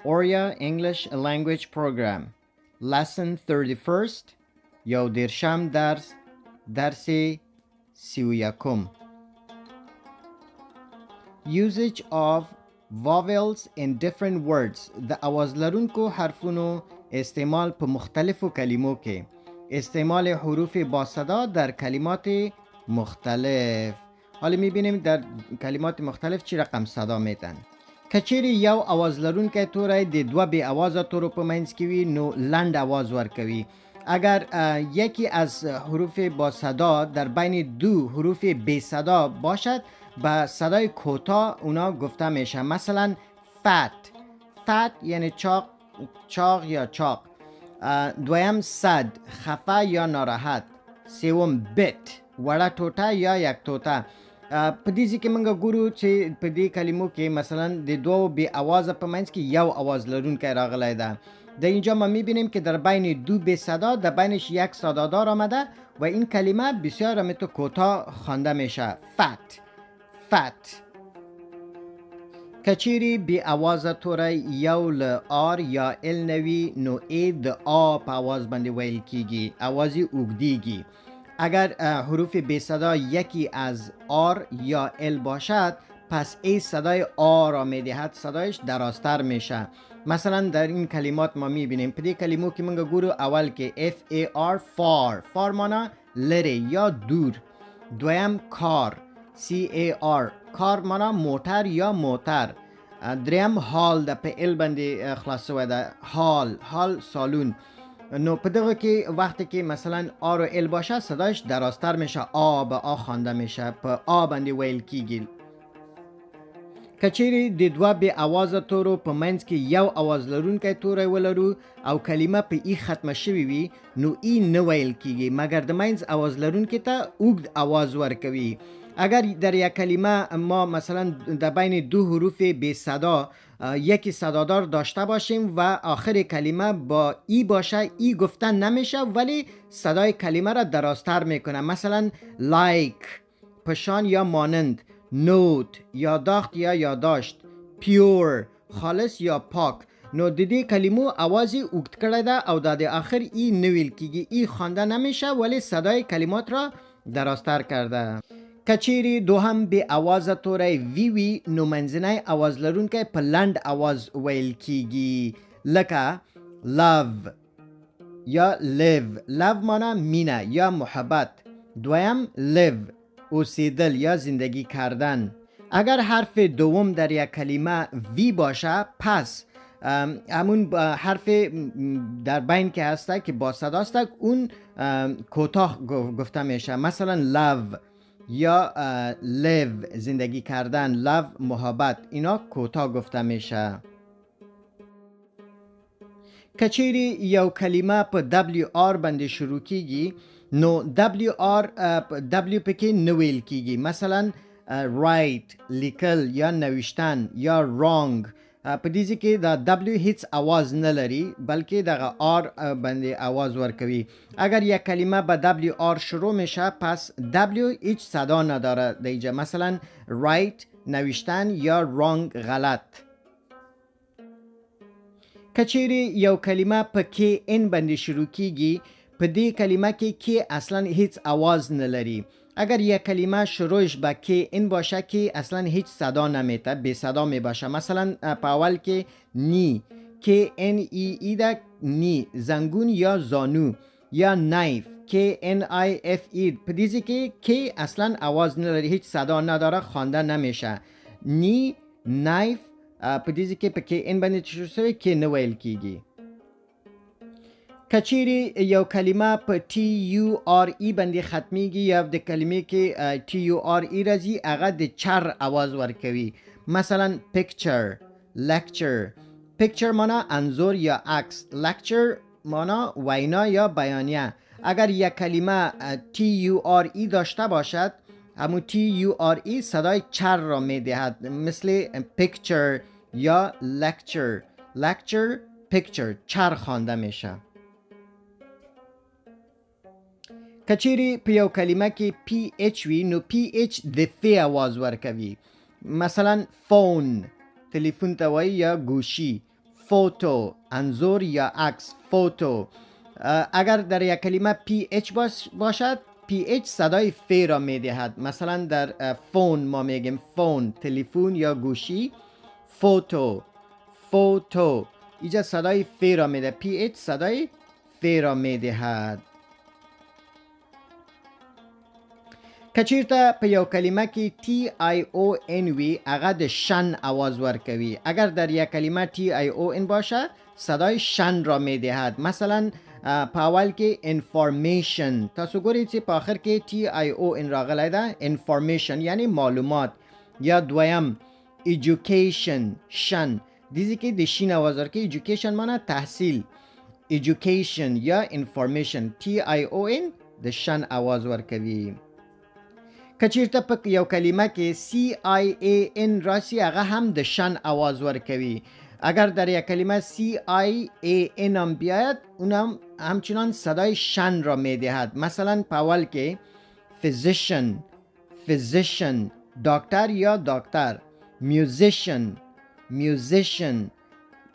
Oria English Language Program Lesson 31st یو دیرشم درس 31 Usage of vowels in different words د آواز لرونکو حرفونو استعمال په مختلفو کلمو کې استعمال حروف با صدا در کلمات مختلف حالا میبینیم در کلمات مختلف چی رقم صدا میدن کچیری یو آواز لرونکی توری د دو بی آواز تورو په منځ کې وي نو لنډ آواز ورکوي اگر یکی از حروف با صدا در بین دو حروف بی صدا باشد با صدای کوتاه اونا گفته میشه مثلا fat یعنی چاق یا چاق دویم صد خفه یا ناراحت سوم bit وړه ټوټه یا یک ټوټه په دې ځکه موږ ګورو چې په دې کلمو کې مثلا د دوو بی آواز په منځ کې یو آواز لرونکی راغلی ده در اینجا ما میبینیم که در بین دو بی صدا در بینش یک صدادار آمده و این کلمه بسیار همینطور کوتاه خوانده میشه fat کچیری بی آواز توره یو ل آر یا ال نوی نو ای د آ په آواز باندې ویل کیږي آوازی اوږدیږي اگر حروف بی صدا یکی از آر یا ال باشد پس ای صدای آ را میدهد صدایش درازتر میشه مثلا در این کلمات ما میبینیم په دې کلمو کې موږ ګورو اول کې FAR فار مانا لره یا دور دویم کار CAR کار مانا موتر یا موتر دریم حال د په ال باندې خلاص شوی ده حال سالون نو په دغه کې وقتی که مثلا آ و ال باشه صدایش درازتر میشه آ به آ خوانده میشه په آ باندې ویل کیږي کچیری د دوه بی آواز تورو په منځ کې یو آواز لرونکی توری ولرو او کلمه په ای ختمه شوی وي نو ای نه ویل کیږي مګر د منځ آواز لرونکی ته اوږد آواز ورکوي اگر در یک کلمه ما مثلا در بین دو حروف بی صدا یکی صدادار داشته باشیم و آخر کلمه با ای باشه ای گفتن نمیشه ولی صدای کلمه را درازتر میکنه مثلا لایک پشان یا مانند نوت یاداخت یا یاداشت پیور خالص یا پاک نو د دې کلمو آوازی اوږد کړی ده او د آخر ای نویل کیږي ای خوانده نمیشه ولی صدای کلمات را درازتر کرده کچیری دوهم بی آواز توری وی نو منځنی آواز لرونکی په لنډ آواز ویل کیږي لکه love یا live مانا مینه یا محبت دویم live اوسیدل یا زندگی کردن اگر حرف دوم در یک کلمه وی باشه پس همون حرف در بین که هسته که با صداست اون کوتاه گفته میشه مثلا love یا live زندگی کردن love محبت اینا کوتاه گفته میشه کچیری یو کلمه په WR باندې شروع کیږي نو W پکې نویل کیږي مثلا write لیکل یا نوشتن یا wrong په دې کې دا W هیڅ आवाज نه لري بلکې دغه R باندې आवाज ورکوي اگر یک کلمه با WR شروع میشه پس W هیچ صدا نداره دیگه مثلا write نوشتن یا wrong غلط کچیری یو کلمه په KN باندې شروع کیږي په دې کلمه کې اصلا هیڅ आवाज نه لري اگر یک کلمه شروعش با KN باشه که اصلا هیچ صدا نمیته بی صدا می باشه مثلا په اول کې نی KNEE ده نی زنگون یا زانو یا نایف KNIFE په دې کې اصلا आवाज نه لري هیچ صدا نداره خوانده نمیشه نی نایف په دې کې په KN باندې شروع شوی کې نه ویل کیږي کچیری یو کلمه په TURE باندې ختمیږي یا د کلمې کې TURE راځي هغه د چر आवाज ورکوي مثلا picture lecture picture مانا انظور یا عکس lecture مانا وینا یا بیانیه اگر یک کلمه TURE داشته باشد همون TURE صدای چر را میدهد مثل picture یا lecture picture چر خوانده میشه کچیری په یو کلمه کې PH وی نو PH د فی آواز ورکوي مثلا فون تلیفون ته وایي یا گوشی فوتو، انظور یا عکس، فوتو. اگر در یک کلمه PH باشد، PH صدای ف را می دهد. مثلا در فون ما میگیم فون، تلفن یا گوشی. فوتو، فوتو، اینجا صدای ف را می دهد. PH صدای ف را می دهد. کچیرته په یو کلمه کې TION وی، هغه د شن آواز ورکوي. اگر در یک کلمه TION باشه، صدای شن را می دهد. مثلا په اول کې انفارمیشن، تاسو ګورئ چې په آخر کې TION راغلی ده، انفارمیشن یعنی معلومات. یا دویم ایژوکیشن، شن، دیزی که د شین آواز ورکوي. ایژوکیشن معنی تحصیل، ایژوکیشن یا انفارمیشن. TION د شن آواز ورکوي. کچیرته په یو کلمه کې CIAN راشي، هغه هم د شن آواز ورکوي. اگر در یک کلمه CIAN هم بیاید، اونم همچنان صدای شن را می دهد. مثلا په اول کې فیزیشن، فیزیشن، دکتر یا دکتر. میوزیشن، میوزیشن،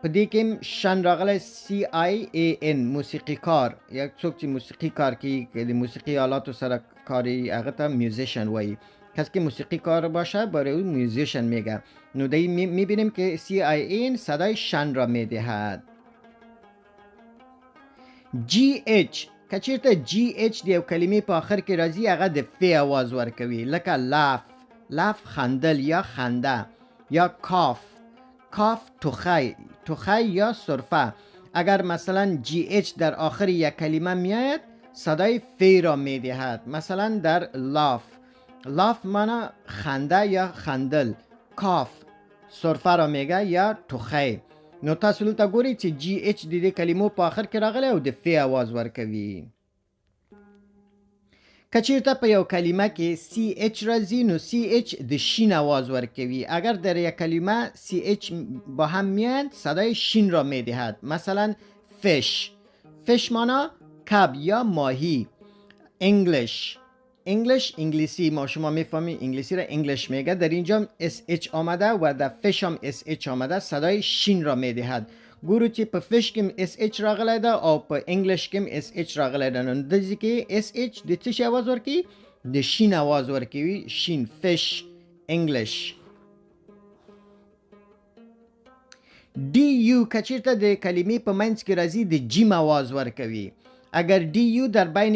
په دې کې شن راغلی CIAN، موسیقی کار. یک څوک چې موسیقی کار کوي، د موسیقی آلاتو سره کاری، هغه ته میوزیشن وایي. کسی که موسیقی کار باشه برای او میوزیشن میگه. نو دی میبینیم که CIAN صدای شن را میدهد. GH، کچیرته GH دیو کلمه په آخر کې راځي، هغه د ف آواز ورکوي. لکه لاف، لاف خندل یا خنده. یا کاف، کاف تخی، تخی یا سرفه. اگر مثلا GH در آخر یک کلمه میآید، صدای ف را میدهد. مثلا در لاف، لاف معنی خنده یا خندل. کاف سرفه را میگه یا تخی. نو تاسو دلته ګورئ چې GH د دې کلمو په آخر کې راغلی او د ف آواز ورکوي. کچیرته په یو کلمه کې CH راځي، نو CH د شین آواز ورکوي. اگر در یک کلمه CH با هم میاند، صدای شین را میدهد. مثلا فش، فش معنی کب یا ماهی. انگلیش، انگلیش انگلیسی، ما شما میفهمید انگلیسی را انگلیش میگه. در اینجا SH آمده و در فش هم SH آمده، صدای شین را میدهد. گورو چې په فش کې SH راغلی ده او په انگلیش کې SH راغلی ده. نو دځي کې SH د څه شي آواز ورکوي؟ د شین آواز ورکوي. شین، فش، انگلیش. DU کچیرته د کلمې په منځ کې راځي، د جیم آواز ورکوي. اگر DU در بین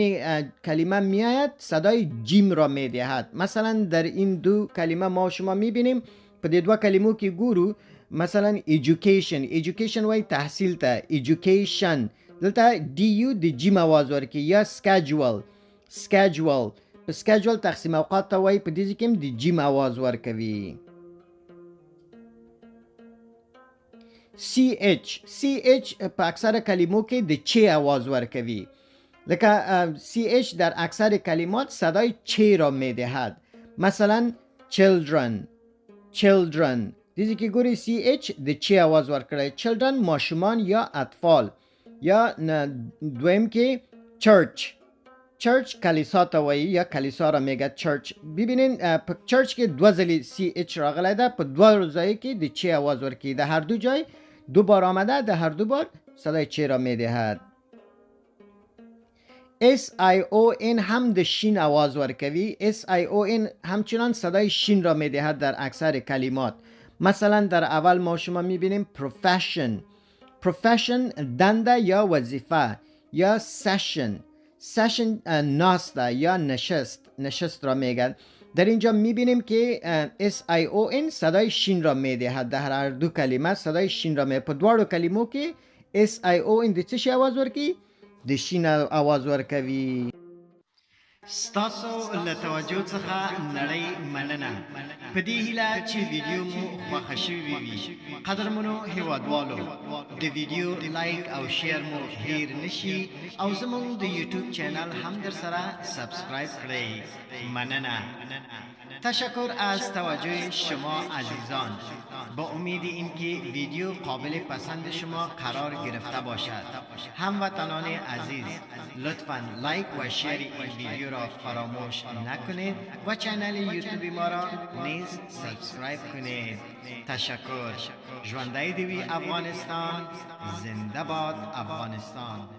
کلمه میآید، صدای جیم را میدهد. مثلا در این دو کلمه ما شما میبینیم، په دې دوه کلمو کې ګورو. مثلا ایژوکیشن، ایژوکیشن وای تحصیل ته، ایژوکیشن. دلته DU د جیم آواز ورکوي. یا سکیجول، سکیجول، په سکیجول تقسیم اوقات ته وای، په دې کې هم د جیم آواز ورکوي. CH په اکثر کلمو کې د چ آواز ورکوي. لکه CH در اکثر کلمات صدای چ را میدهد. مثلا children، children، دیدی که گوری CH د چ آواز ورکوي. children ماشومان یا اطفال. یا دویم که church، چرچ کلیسا ته وایي یا کلیسا را میگه چرچ. ببینین په چرچ کې دوه ځلې CH راغلی ده، په دوه ځای کې د چ آواز ورکوي. د هر دو جای دو بار آمده، در هر دو بار صدای چ را میدهد. SION هم د شین آواز ورکوي. SION همچنان صدای شین را میدهد در اکثر کلمات. مثلا در اول ما شما میبینیم profession، profession دنده یا وظیفه. یا session، session ناسته یا نشست، نشست را میگن. در اینجا میبینیم که SION صدای شین را میدهد. در هر دو کلمه صدای شین را میدهد. په دواړو کلمو کې SION د څه شي آواز ورکوي؟ د شین آواز ورکوي. ستاسو له توجه څخه نړۍ مننه. په دې هیله چې ویډیو مو خوښه شوې وي. قدرمنو هیوادوالو، د ویډیو لایک او شیر مو هیر نشي او زموږ د یوټیوب چینل هم در سره سبسکرایب کړئ. مننه. تشکر از توجه شما عزیزان. با امید اینکه ویدیو قابل پسند شما قرار گرفته باشد. هموطنان عزیز، لطفاً لایک و شیر این ویدیو را فراموش نکنید و کانال یوتیوب ما را نیز سابسکرایب کنید. تشکر. ژوندی دوی افغانستان، زنده باد افغانستان.